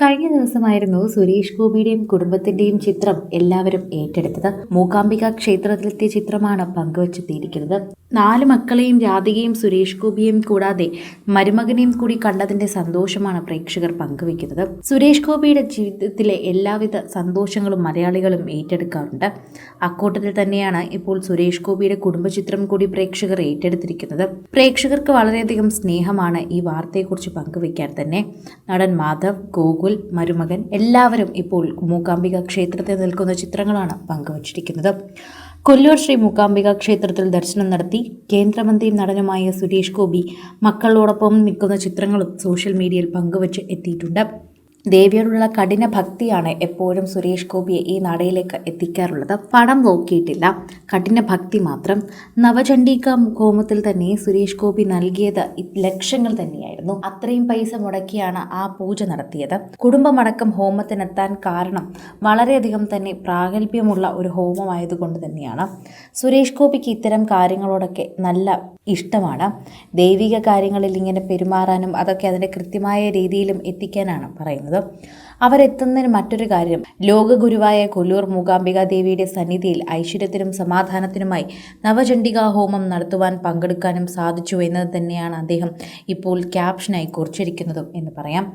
കഴിഞ്ഞ ദിവസമായിരുന്നു സുരേഷ് ഗോപിയുടെയും കുടുംബത്തിന്റെയും ചിത്രം എല്ലാവരും ഏറ്റെടുത്തത്. മൂകാംബിക ക്ഷേത്രത്തിലെത്തിയ ചിത്രമാണ് പങ്കുവച്ചെത്തിയിരിക്കുന്നത്. 4 മക്കളെയും രാധികയും സുരേഷ് ഗോപിയെയും കൂടാതെ മരുമകനെയും കൂടി കണ്ടതിന്റെ സന്തോഷമാണ് പ്രേക്ഷകർ പങ്കുവെക്കുന്നത്. സുരേഷ് ഗോപിയുടെ ജീവിതത്തിലെ എല്ലാവിധ സന്തോഷങ്ങളും മലയാളികളും ഏറ്റെടുക്കാറുണ്ട്. അക്കൂട്ടത്തിൽ തന്നെയാണ് ഇപ്പോൾ സുരേഷ് ഗോപിയുടെ കുടുംബചിത്രം കൂടി പ്രേക്ഷകർ ഏറ്റെടുത്തിരിക്കുന്നത്. പ്രേക്ഷകർക്ക് വളരെയധികം സ്നേഹമാണ് ഈ വാർത്തയെക്കുറിച്ച് പങ്കുവയ്ക്കാൻ തന്നെ. നടൻ മാധവ്, ഗോകുൽ, മരുമകൻ എല്ലാവരും ഇപ്പോൾ മൂകാംബിക ക്ഷേത്രത്തിൽ നിൽക്കുന്ന ചിത്രങ്ങളാണ് പങ്കുവച്ചിരിക്കുന്നത്. കൊല്ലൂർ ശ്രീ മൂകാംബിക ക്ഷേത്രത്തിൽ ദർശനം നടത്തി കേന്ദ്രമന്ത്രിയും നടനുമായ സുരേഷ് ഗോപി മക്കളോടൊപ്പം നിൽക്കുന്ന ചിത്രങ്ങളും സോഷ്യൽ മീഡിയയിൽ പങ്കുവച്ച് എത്തിയിട്ടുണ്ട്. ദേവിയോടുള്ള കഠിന ഭക്തിയാണ് എപ്പോഴും സുരേഷ് ഗോപിയെ ഈ നടയിലേക്ക് എത്തിക്കാറുള്ളത്. പണം നോക്കിയിട്ടില്ല, കഠിന ഭക്തി മാത്രം. നവചണ്ഡിക ഹോമത്തിൽ തന്നെ സുരേഷ് ഗോപി നൽകിയത് ലക്ഷങ്ങൾ തന്നെയായിരുന്നു. അത്രയും പൈസ മുടക്കിയാണ് ആ പൂജ നടത്തിയത്. കുടുംബമടക്കം ഹോമത്തിനെത്താൻ കാരണം വളരെയധികം തന്നെ പ്രാഗൽഭ്യമുള്ള ഒരു ഹോമമായതുകൊണ്ട് തന്നെയാണ്. സുരേഷ് ഗോപിക്ക് ഇത്തരം കാര്യങ്ങളോടൊക്കെ നല്ല ഇഷ്ടമാണ്. ദൈവിക കാര്യങ്ങളിൽ ഇങ്ങനെ പെരുമാറാനും അതൊക്കെ അതിൻ്റെ കൃത്യമായ രീതിയിലും എത്തിക്കാനാണ് പറയുന്നത്. അവരെത്തുന്നതിന് മറ്റൊരു കാര്യം, ലോകഗുരുവായ കൊല്ലൂർ മൂകാംബിക ദേവിയുടെ സന്നിധിയിൽ ഐശ്വര്യത്തിനും സമാധാനത്തിനുമായി നവചണ്ഡികാ ഹോമം നടത്തുവാൻ പങ്കെടുക്കാനും സാധിച്ചു എന്നത് തന്നെയാണ് അദ്ദേഹം ഇപ്പോൾ ക്യാപ്ഷനായി കുറിച്ചിരിക്കുന്നതും എന്ന് പറയാം.